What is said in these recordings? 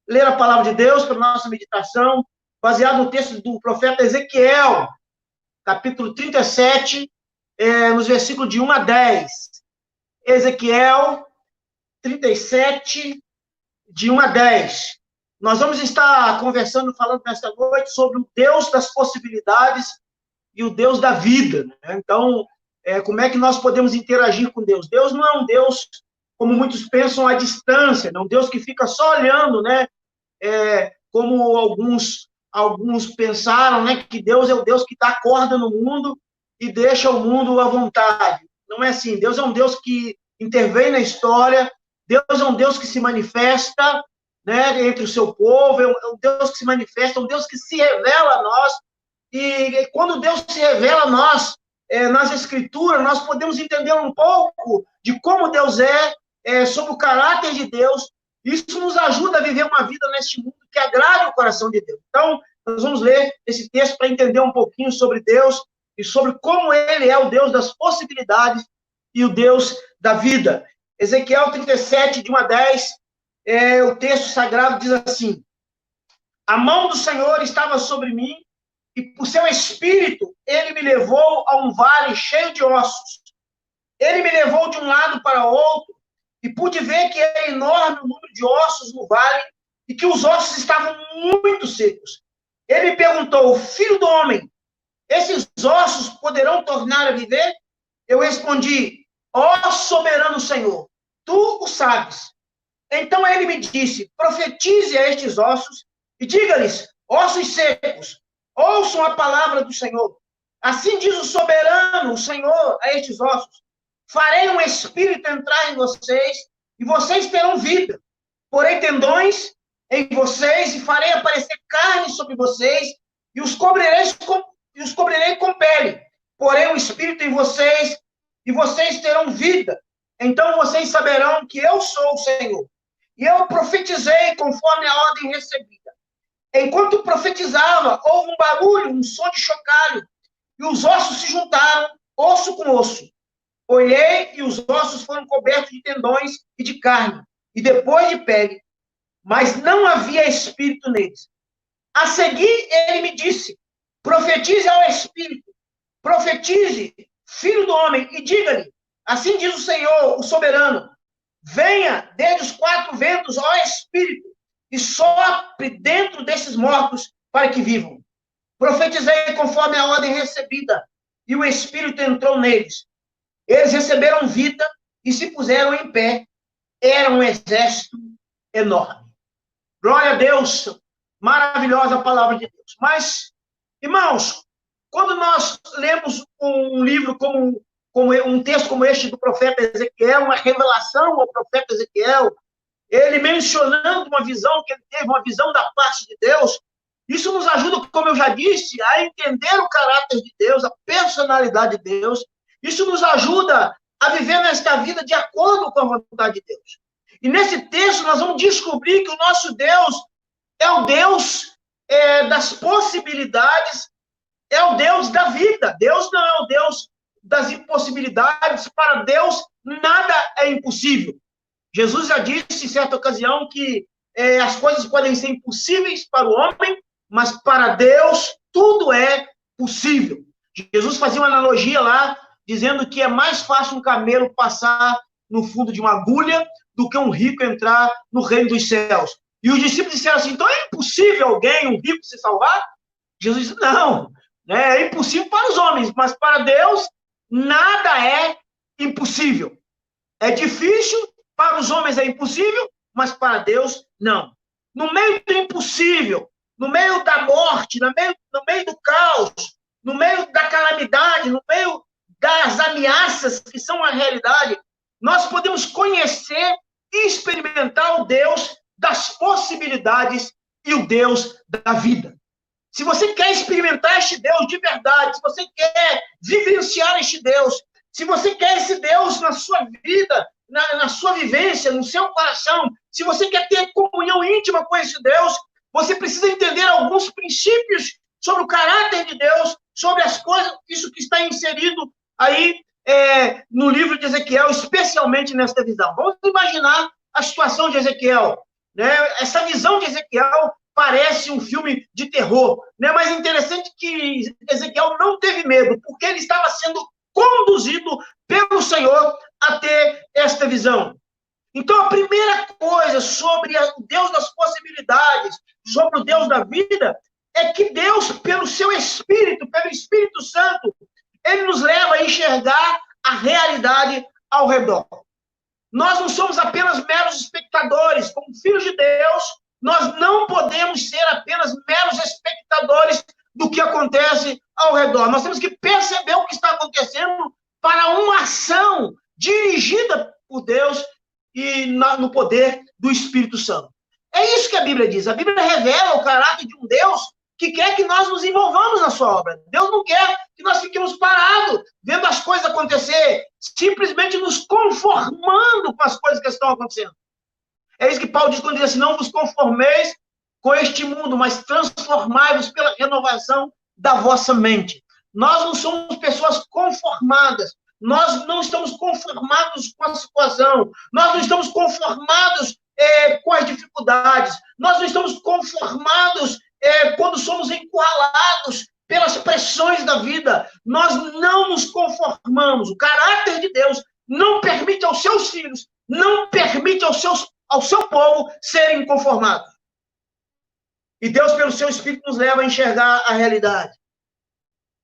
ler a palavra de Deus para nossa meditação, baseado no texto do profeta Ezequiel, capítulo 37, nos versículos de 1 a 10. Ezequiel 37, de 1 a 10. Nós vamos estar conversando, falando nesta noite sobre o Deus das possibilidades e o Deus da vida, né? Então, como é que nós podemos interagir com Deus? Deus não é um Deus, como muitos pensam, à distância, não é um Deus que fica só olhando, né? Como alguns pensaram, né? Que Deus é o Deus que dá corda no mundo e deixa o mundo à vontade. Não é assim. Deus é um Deus que intervém na história, Deus é um Deus que se manifesta, né, entre o seu povo, é um Deus que se manifesta, um Deus que se revela a nós, e quando Deus se revela a nós, nas Escrituras, nós podemos entender um pouco de como Deus sobre o caráter de Deus. Isso nos ajuda a viver uma vida neste mundo que agrade o coração de Deus. Então, nós vamos ler esse texto para entender um pouquinho sobre Deus e sobre como Ele é o Deus das possibilidades e o Deus da vida. Ezequiel 37, de 1 a 10, o texto sagrado diz assim: a mão do Senhor estava sobre mim, e por seu espírito ele me levou a um vale cheio de ossos. Ele me levou de um lado para outro, e pude ver que era enorme o número de ossos no vale, e que os ossos estavam muito secos. Ele me perguntou: filho do homem, esses ossos poderão tornar a viver? Eu respondi: ó soberano Senhor, tu o sabes. Então ele me disse: profetize a estes ossos e diga-lhes: ossos secos, ouçam a palavra do Senhor. Assim diz o soberano, o Senhor, a estes ossos: farei um espírito entrar em vocês e vocês terão vida. Porei tendões em vocês e farei aparecer carne sobre vocês e os cobrirei com pele. Porei um espírito em vocês e vocês terão vida. Então vocês saberão que eu sou o Senhor. E eu profetizei conforme a ordem recebida. Enquanto profetizava, houve um barulho, um som de chocalho, e os ossos se juntaram, osso com osso. Olhei e os ossos foram cobertos de tendões e de carne, e depois de pele, mas não havia espírito neles. A seguir, ele me disse: profetize ao espírito, profetize, filho do homem, e diga-lhe: assim diz o Senhor, o soberano: venha desde os quatro ventos, ó Espírito, e sopre dentro desses mortos para que vivam. Profetizei conforme a ordem recebida, e o Espírito entrou neles. Eles receberam vida e se puseram em pé. Era um exército enorme. Glória a Deus, maravilhosa a palavra de Deus. Mas, irmãos, quando nós lemos um livro como um texto como este do profeta Ezequiel, uma revelação ao profeta Ezequiel, ele mencionando uma visão que ele teve, uma visão da parte de Deus, isso nos ajuda, como eu já disse, a entender o caráter de Deus, a personalidade de Deus. Isso nos ajuda a viver nesta vida de acordo com a vontade de Deus. E nesse texto nós vamos descobrir que o nosso Deus é o Deus das possibilidades, é o Deus da vida. Deus não é o Deus das impossibilidades. Para Deus, nada é impossível. Jesus já disse em certa ocasião que as coisas podem ser impossíveis para o homem, mas para Deus tudo é possível. Jesus fazia uma analogia lá, dizendo que é mais fácil um camelo passar no fundo de uma agulha do que um rico entrar no reino dos céus. E os discípulos disseram assim: então é impossível alguém, um rico, se salvar? Jesus disse: não, é impossível para os homens, mas para Deus nada é impossível. É difícil, para os homens é impossível, mas para Deus não. No meio do impossível, no meio da morte, no meio do caos, no meio da calamidade, no meio das ameaças que são a realidade, nós podemos conhecer e experimentar o Deus das possibilidades e o Deus da vida. Se você quer experimentar este Deus de verdade, se você quer vivenciar este Deus, se você quer esse Deus na sua vida, na sua vivência, no seu coração, se você quer ter comunhão íntima com esse Deus, você precisa entender alguns princípios sobre o caráter de Deus, sobre as coisas, isso que está inserido aí no livro de Ezequiel, especialmente nesta visão. Vamos imaginar a situação de Ezequiel. né? Essa visão de Ezequiel parece um filme de terror, né? Mas é interessante que Ezequiel não teve medo, porque ele estava sendo conduzido pelo Senhor a ter esta visão. Então, a primeira coisa sobre o Deus das possibilidades, sobre o Deus da vida, é que Deus, pelo seu Espírito, pelo Espírito Santo, ele nos leva a enxergar a realidade ao redor. Nós não somos apenas meros espectadores. Como filhos de Deus, nós não podemos ser apenas meros espectadores do que acontece ao redor. Nós temos que perceber o que está acontecendo para uma ação dirigida por Deus e no poder do Espírito Santo. É isso que a Bíblia diz. A Bíblia revela o caráter de um Deus que quer que nós nos envolvamos na sua obra. Deus não quer que nós fiquemos parados, vendo as coisas acontecer, simplesmente nos conformando com as coisas que estão acontecendo. É isso que Paulo diz quando diz assim, não vos conformeis com este mundo, mas transformai-vos pela renovação da vossa mente. Nós não somos pessoas conformadas, nós não estamos conformados com a situação, nós não estamos conformados com as dificuldades, nós não estamos conformados quando somos encurralados pelas pressões da vida. Nós não nos conformamos. O caráter de Deus não permite aos seus filhos, não permite ao seu povo serem conformados. E Deus, pelo seu Espírito, nos leva a enxergar a realidade.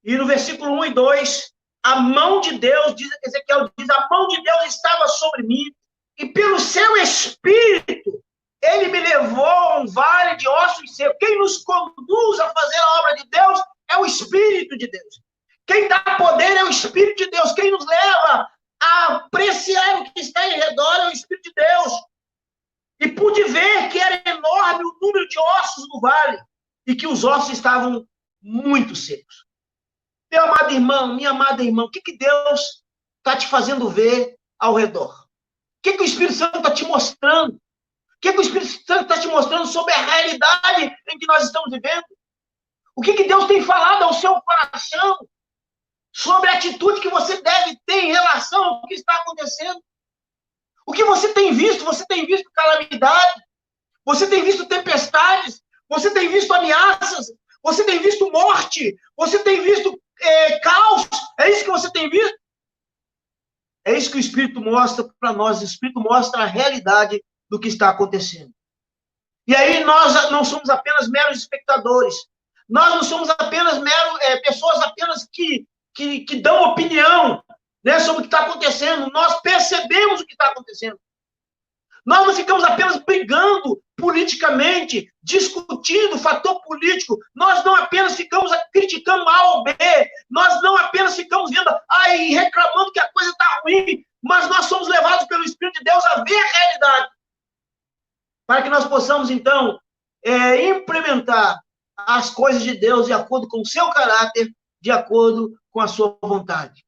E no versículo 1 e 2, a mão de Deus, Ezequiel diz, a mão de Deus estava sobre mim, e pelo seu Espírito, ele me levou a um vale de ossos secos. Quem nos conduz a fazer a obra de Deus é o Espírito de Deus. Quem dá poder é o Espírito de Deus. Quem nos leva a apreciar o que está em redor é o Espírito de Deus. E pude ver que era enorme o número de ossos no vale e que os ossos estavam muito secos. Meu amado irmão, minha amada irmã, o que Deus está te fazendo ver ao redor? O que o Espírito Santo está te mostrando? O que o Espírito Santo está te mostrando sobre a realidade em que nós estamos vivendo? O que Deus tem falado ao seu coração sobre a atitude que você deve ter em relação ao que está acontecendo? O que você tem visto? Você tem visto calamidade? Você tem visto tempestades? Você tem visto ameaças? Você tem visto morte? Você tem visto caos? É isso que você tem visto? É isso que o Espírito mostra para nós. O Espírito mostra a realidade do que está acontecendo. E aí nós não somos apenas meros espectadores. Nós não somos apenas pessoas apenas que dão opinião, né, sobre o que está acontecendo. Nós percebemos o que está acontecendo. Nós não ficamos apenas brigando politicamente, discutindo o fator político. Nós não apenas ficamos criticando A ou B. Nós não apenas ficamos vendo e reclamando que a coisa está ruim. Mas nós somos levados pelo Espírito de Deus a ver a realidade. Para que nós possamos, então, implementar as coisas de Deus de acordo com o seu caráter, de acordo com a sua vontade.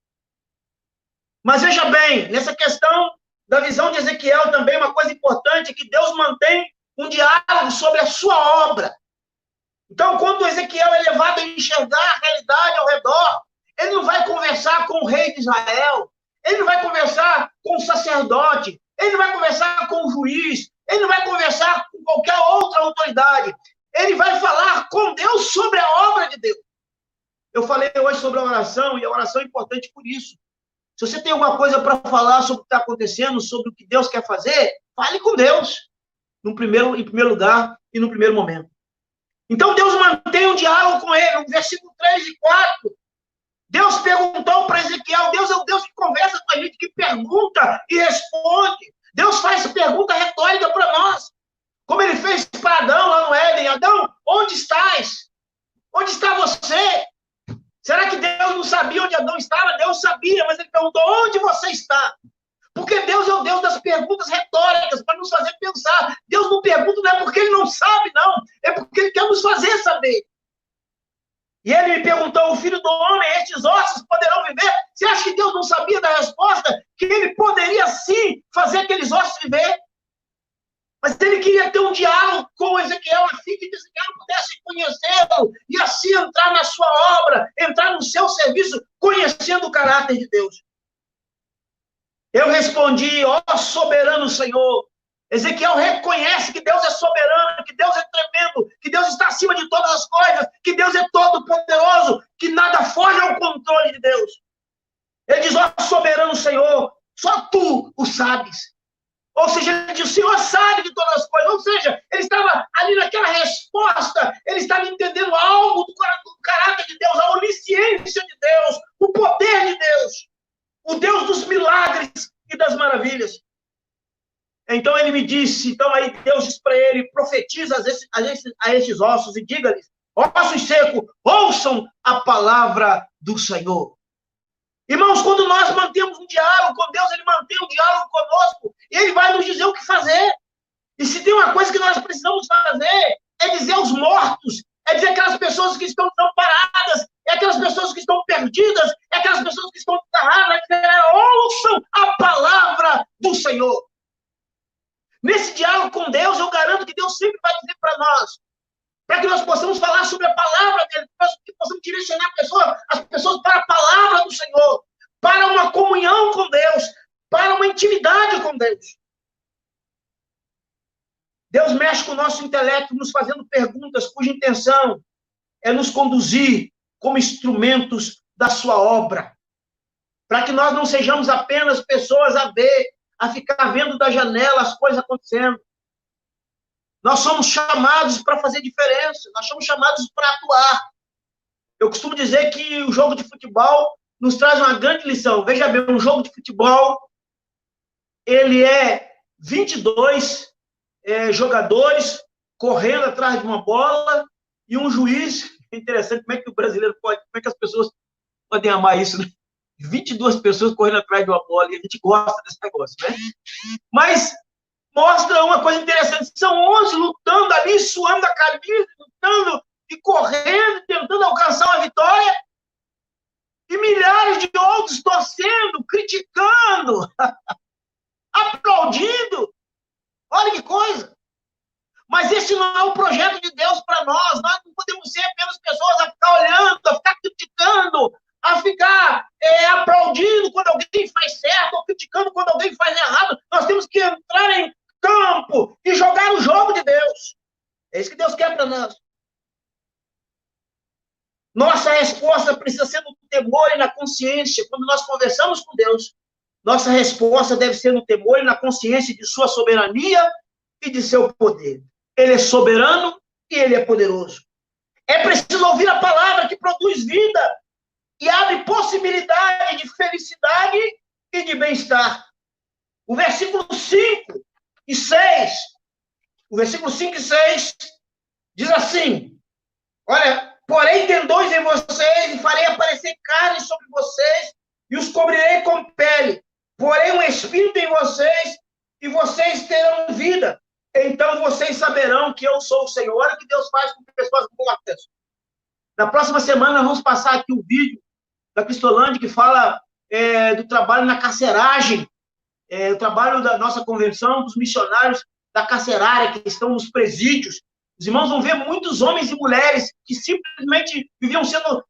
Mas veja bem, nessa questão da visão de Ezequiel também, uma coisa importante é que Deus mantém um diálogo sobre a sua obra. Então, quando Ezequiel é levado a enxergar a realidade ao redor, ele não vai conversar com o rei de Israel, ele não vai conversar com o sacerdote, ele não vai conversar com o juiz, ele não vai conversar com qualquer outra autoridade. Ele vai falar com Deus sobre a obra de Deus. Eu falei hoje sobre a oração, e a oração é importante por isso. Se você tem alguma coisa para falar sobre o que está acontecendo, sobre o que Deus quer fazer, fale com Deus, em primeiro lugar e no primeiro momento. Então, Deus mantém um diálogo com ele. No versículo 3 e 4, Deus perguntou para Ezequiel. Deus é o Deus que conversa com a gente, que pergunta e responde. Deus faz pergunta retórica para nós. Como ele fez para Adão lá no Éden. Adão, onde estás? Onde está você? Será que Deus não sabia onde Adão estava? Deus sabia, mas ele perguntou, onde você está? Porque Deus é o Deus das perguntas retóricas, para nos fazer pensar. Deus não pergunta, não é porque ele não sabe, não. É porque ele quer nos fazer saber. E ele me perguntou, o filho do homem, estes ossos poderão viver? Você acha que Deus não sabia da resposta? Que ele poderia, sim, fazer aqueles ossos viver? Mas ele queria ter um diálogo com Ezequiel, a fim de que Ezequiel pudesse conhecê-lo e assim entrar na sua obra, entrar no seu serviço, conhecendo o caráter de Deus. Eu respondi, ó soberano Senhor, Ezequiel reconhece que Deus é soberano, que Deus é tremendo, que Deus está acima de todas as coisas, que Deus é todo-poderoso, que nada foge ao controle de Deus. Ele diz, ó soberano Senhor, só tu o sabes. Ou seja, ele diz, o Senhor sabe de todas as coisas. Ou seja, ele estava ali naquela resposta, ele estava entendendo algo do caráter de Deus, a onisciência de Deus, o poder de Deus, o Deus dos milagres e das maravilhas. Então ele me disse, então aí Deus diz para ele, profetiza a esses ossos e diga-lhes, ossos secos, ouçam a palavra do Senhor. Irmãos, quando nós mantemos um diálogo com Deus, ele mantém um diálogo conosco, e ele vai nos dizer o que fazer. E se tem uma coisa que nós precisamos fazer, é dizer aos mortos, é dizer aquelas pessoas que estão desamparadas, é aquelas pessoas que estão perdidas, é aquelas pessoas que estão desgarradas, ouçam a palavra do Senhor. Nesse diálogo com Deus, eu garanto que Deus sempre vai dizer para nós, para que nós possamos falar sobre a palavra dele, para que possamos direcionar as pessoas para a palavra do Senhor, para uma comunhão com Deus, para uma intimidade com Deus. Deus mexe com o nosso intelecto, nos fazendo perguntas cuja intenção é nos conduzir como instrumentos da sua obra, para que nós não sejamos apenas pessoas a ficar vendo da janela as coisas acontecendo. Nós somos chamados para fazer diferença, nós somos chamados para atuar. Eu costumo dizer que o jogo de futebol nos traz uma grande lição. Veja bem, um jogo de futebol, ele é 22 jogadores correndo atrás de uma bola e um juiz. É interessante como é que o brasileiro pode, como é que as pessoas podem amar isso, né? 22 pessoas correndo atrás de uma bola, e a gente gosta desse negócio, né? Mas mostra uma coisa interessante, são 11 lutando ali, suando a camisa, lutando e correndo, tentando alcançar uma vitória, e milhares de outros torcendo, criticando, aplaudindo. Olha que coisa! Mas esse não é o projeto de Deus para nós. Nós não podemos ser apenas pessoas a ficar olhando, a ficar criticando, a ficar aplaudindo quando alguém faz certo, ou criticando quando alguém faz errado. Nós temos que entrar em campo e jogar o jogo de Deus. É isso que Deus quer para nós. Nossa resposta precisa ser no temor e na consciência. Quando nós conversamos com Deus, nossa resposta deve ser no temor e na consciência de sua soberania e de seu poder. Ele é soberano e ele é poderoso. É preciso ouvir a palavra que produz vida e abre possibilidade de felicidade e de bem-estar. O versículo 5 e 6, diz assim, olha, porém tendões em vocês e farei aparecer carne sobre vocês e os cobrirei com pele, porém um espírito em vocês e vocês terão vida. Então vocês saberão que eu sou o Senhor. Olha o que Deus faz com pessoas mortas. Na próxima semana, vamos passar aqui um vídeo da Cristolândia que fala do trabalho na carceragem, o trabalho da nossa convenção, dos missionários da carcerária que estão nos presídios. Os irmãos vão ver muitos homens e mulheres que simplesmente viviam sendo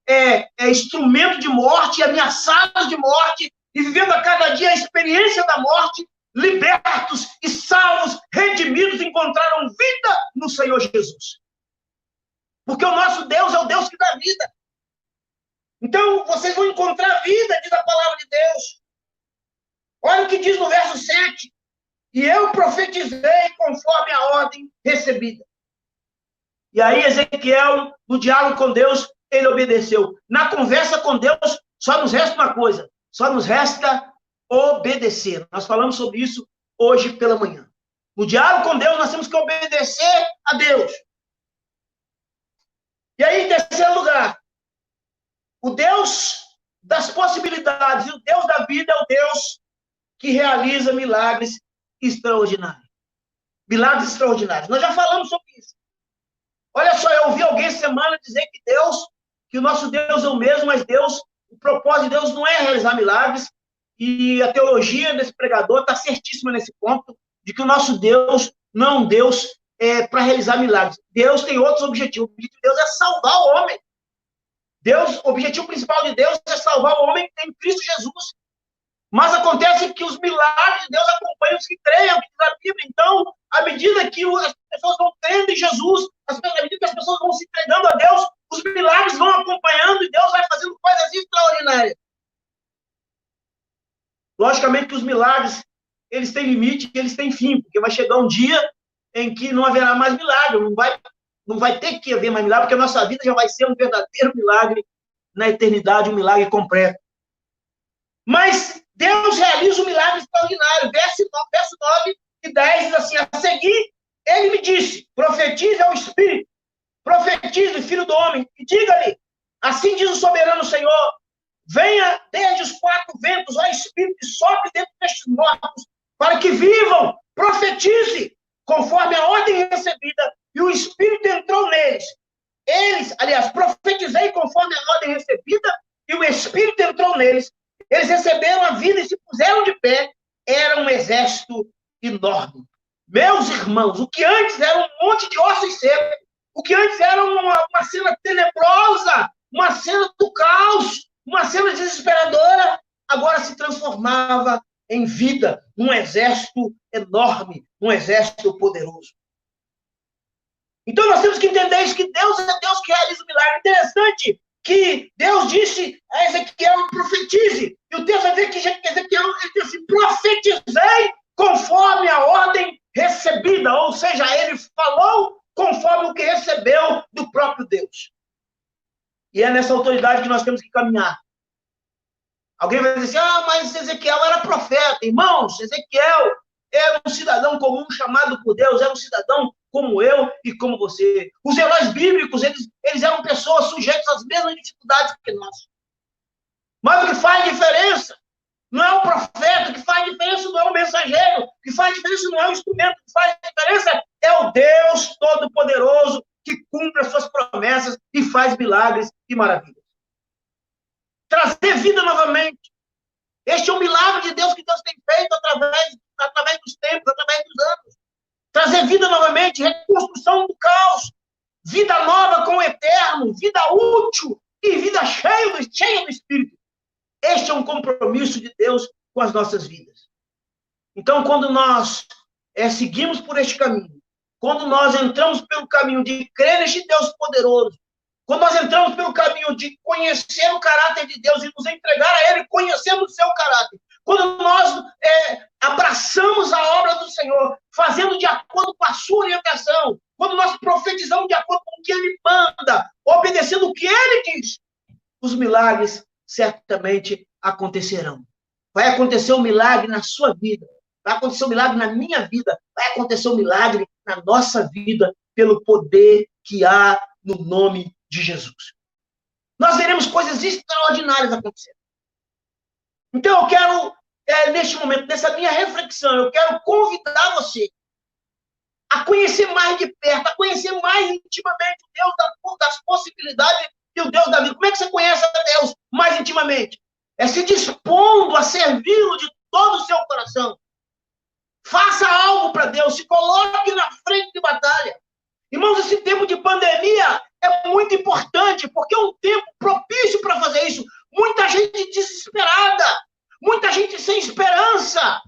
instrumento de morte, ameaçados de morte, e vivendo a cada dia a experiência da morte, libertos e salvos, redimidos, encontraram vida no Senhor Jesus. Porque o nosso Deus é o Deus que dá vida. Então, vocês vão encontrar vida, diz a palavra de Deus. Olha o que diz no verso 7. E eu profetizei conforme a ordem recebida. E aí, Ezequiel, no diálogo com Deus, ele obedeceu. Na conversa com Deus, só nos resta uma coisa. Só nos resta obedecer. Nós falamos sobre isso hoje pela manhã. No diálogo com Deus, nós temos que obedecer a Deus. E aí, em terceiro lugar, o Deus das possibilidades, o Deus da vida é o Deus que realiza milagres extraordinários. Milagres extraordinários. Nós já falamos sobre isso. Olha só, eu ouvi alguém essa semana dizer que o nosso Deus é o mesmo, mas o propósito de Deus não é realizar milagres, e a teologia desse pregador está certíssima nesse ponto, de que o nosso Deus não é um Deus para realizar milagres. Deus tem outros objetivos. O objetivo de Deus é salvar o homem. O objetivo principal de Deus é salvar o homem em Cristo Jesus. Mas acontece que os milagres de Deus acompanham os que creem, é o que diz a Bíblia. Então, à medida que as pessoas vão crendo em Jesus, à medida que as pessoas vão se entregando a Deus, os milagres vão acompanhando e Deus vai fazendo coisas extraordinárias. Logicamente que os milagres, eles têm limite, eles têm fim, porque vai chegar um dia em que não haverá mais milagre, não vai ter que haver mais milagre, porque a nossa vida já vai ser um verdadeiro milagre na eternidade, um milagre completo. Mas Deus realiza um milagre extraordinário. Verso 9 e 10 diz assim: a seguir, ele me disse, profetize ao Espírito, profetize, filho do homem, e diga-lhe, assim diz o soberano Senhor, venha desde os quatro ventos, ó Espírito, e sopre dentro destes mortos, para que vivam, profetize, conforme a ordem recebida, e o Espírito entrou neles. Profetizei conforme a ordem recebida, e o Espírito entrou neles. Eles receberam a vida e se puseram de pé. Era um exército enorme. Meus irmãos, o que antes era um monte de ossos secos, o que antes era uma cena tenebrosa, uma cena do caos, uma cena desesperadora, agora se transformava em vida, num exército enorme, um exército poderoso. Então nós temos que entender isso, que Deus é Deus que realiza o milagre. Interessante que Deus disse a Ezequiel, profetize. E o texto vai ver que Ezequiel ele disse, profetizei conforme a ordem recebida. Ou seja, ele falou conforme o que recebeu do próprio Deus. E é nessa autoridade que nós temos que caminhar. Alguém vai dizer assim, mas Ezequiel era profeta. Irmãos, Ezequiel era um cidadão comum chamado por Deus, era um cidadão como eu e como você. Os heróis bíblicos, eles eram pessoas sujeitas às mesmas dificuldades que nós. Mas o que faz diferença não é o profeta, o que faz diferença não é o mensageiro, o que faz diferença não é o instrumento, o que faz diferença é o Deus Todo-Poderoso que cumpre as suas promessas e faz milagres e maravilhas. Trazer vida novamente. Este é um milagre de Deus que Deus tem feito através dos tempos, através dos anos. Trazer vida novamente, reconstrução do caos, vida nova com o eterno, vida útil e vida cheia do Espírito. Este é um compromisso de Deus com as nossas vidas. Então, quando nós seguimos por este caminho, quando nós entramos pelo caminho de crer neste Deus poderoso, quando nós entramos pelo caminho de conhecer o caráter de Deus e nos entregar a Ele, conhecendo o seu caráter, quando nós abraçamos a obra do Senhor, fazendo de acordo com a sua orientação, quando nós profetizamos de acordo com o que Ele manda, obedecendo o que Ele diz, os milagres certamente acontecerão. Vai acontecer um milagre na sua vida, vai acontecer um milagre na minha vida, vai acontecer um milagre na nossa vida, pelo poder que há no nome de Jesus. Nós veremos coisas extraordinárias acontecendo. Então, eu quero, neste momento, nessa minha reflexão, eu quero convidar você a conhecer mais de perto, a conhecer mais intimamente o Deus das possibilidades e o Deus da vida. Como é que você conhece a Deus mais intimamente? É se dispondo a servi-lo de todo o seu coração. Faça algo para Deus, se coloque na frente de batalha. Irmãos, esse tempo de pandemia é muito importante, porque é um tempo propício para fazer isso. Muita gente desesperada, muita gente sem esperança,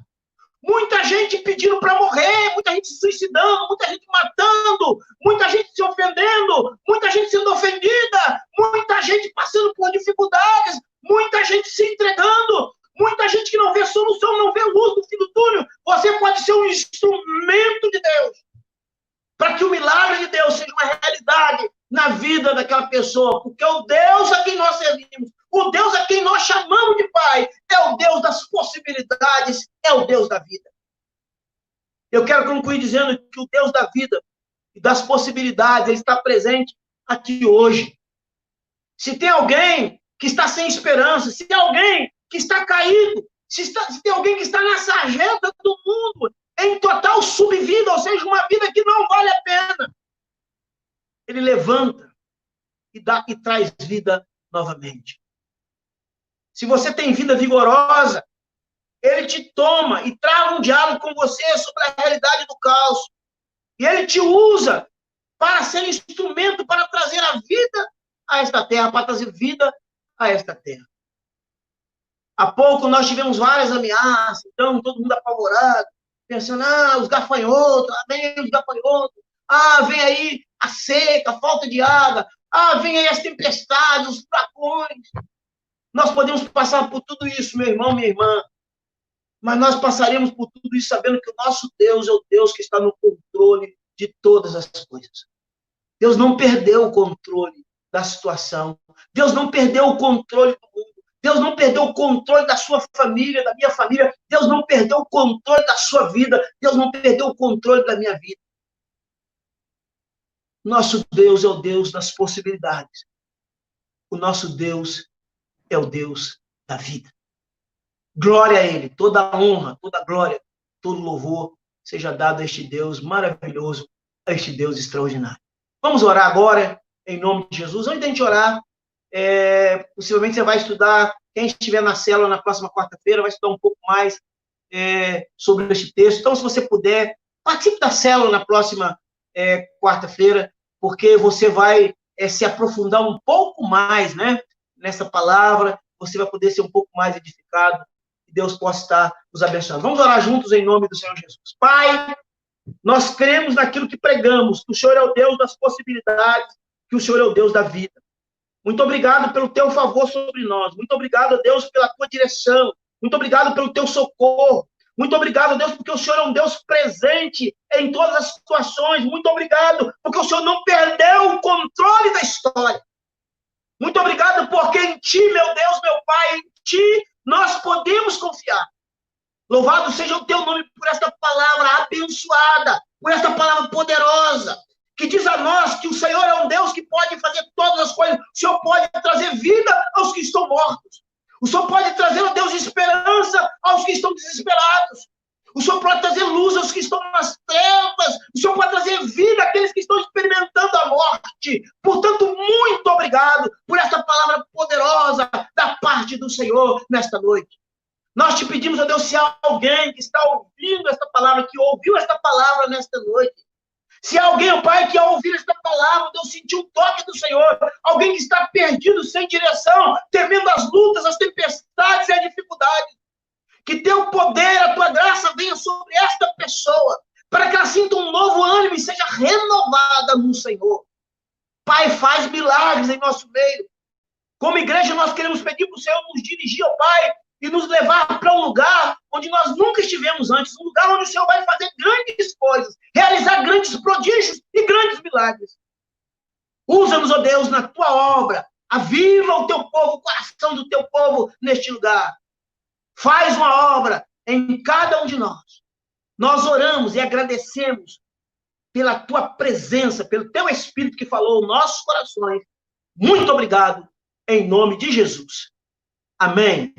muita gente pedindo para morrer, muita gente se suicidando, muita gente matando, muita gente se ofendendo, muita gente sendo ofendida, muita gente passando por dificuldades, muita gente se entregando, muita gente que não vê solução, não vê luz no fim do túnel. Você pode ser um instrumento de Deus para que o milagre de Deus seja uma realidade na vida daquela pessoa, porque o Deus a quem nós servimos, o Deus a quem nós chamamos de Pai, é o Deus das possibilidades, é o Deus da vida. Eu quero concluir dizendo que o Deus da vida e das possibilidades, ele está presente aqui hoje. Se tem alguém que está sem esperança, se tem alguém que está caído, se tem alguém que está na sarjeta do mundo, em total subvida, ou seja, uma vida que não vale a pena, ele levanta e traz vida novamente. Se você tem vida vigorosa, ele te toma e trava um diálogo com você sobre a realidade do caos. E ele te usa para ser instrumento para trazer a vida a esta terra, para trazer vida a esta terra. Há pouco nós tivemos várias ameaças, então todo mundo apavorado, pensando, os gafanhotos, vem os gafanhotos, vem aí a seca, a falta de água, vem aí as tempestades, os furacões. Nós podemos passar por tudo isso, meu irmão, minha irmã, mas nós passaremos por tudo isso sabendo que o nosso Deus é o Deus que está no controle de todas as coisas. Deus não perdeu o controle da situação. Deus não perdeu o controle do mundo. Deus não perdeu o controle da sua família, da minha família. Deus não perdeu o controle da sua vida. Deus não perdeu o controle da minha vida. Nosso Deus é o Deus das possibilidades. O nosso Deus é o Deus da vida. Glória a Ele, toda a honra, toda a glória, todo louvor seja dado a este Deus maravilhoso, a este Deus extraordinário. Vamos orar agora, em nome de Jesus. Antes de a gente orar, possivelmente você vai estudar, quem estiver na célula na próxima quarta-feira, vai estudar um pouco mais sobre este texto. Então, se você puder, participe da célula na próxima quarta-feira, porque você vai se aprofundar um pouco mais, né, nessa palavra, você vai poder ser um pouco mais edificado, e Deus possa estar nos abençoando. Vamos orar juntos em nome do Senhor Jesus. Pai, nós cremos naquilo que pregamos, que o Senhor é o Deus das possibilidades, que o Senhor é o Deus da vida. Muito obrigado pelo teu favor sobre nós. Muito obrigado, Deus, pela tua direção. Muito obrigado pelo teu socorro. Muito obrigado, Deus, porque o Senhor é um Deus presente em todas as situações. Muito obrigado, porque o Senhor não perdeu o controle da história. Muito obrigado, porque em ti, meu Deus, meu Pai, em ti nós podemos confiar. Louvado seja o teu nome por esta palavra abençoada, por esta palavra poderosa, que diz a nós que o Senhor é um Deus que pode fazer todas as coisas. O Senhor pode trazer vida aos que estão mortos. O Senhor pode trazer, ó Deus, esperança aos que estão desesperados. O Senhor pode trazer luz aos que estão nas trevas. O Senhor pode trazer vida àqueles que estão experimentando a morte. Portanto, muito obrigado por esta palavra poderosa da parte do Senhor nesta noite. Nós te pedimos, ó Deus, se há alguém que está ouvindo esta palavra, que ouviu esta palavra nesta noite, se há alguém, ó Pai, que ao ouvir esta palavra, Deus, sentiu o toque do Senhor, alguém que está perdido, sem direção, temendo as lutas, as tempestades e as dificuldades, que teu poder, a tua graça venha sobre esta pessoa, para que ela sinta um novo ânimo e seja renovada no Senhor. Pai, faz milagres em nosso meio. Como igreja, nós queremos pedir para o Senhor nos dirigir, ó Pai, e nos levar para um lugar onde nós nunca estivemos antes, um lugar onde o Senhor vai fazer grandes coisas, realizar grandes prodígios e grandes milagres. Usa-nos, ó Deus, na tua obra, aviva o teu povo, o coração do teu povo neste lugar. Faz uma obra em cada um de nós. Nós oramos e agradecemos pela tua presença, pelo teu Espírito que falou aos nossos corações. Muito obrigado, em nome de Jesus. Amém.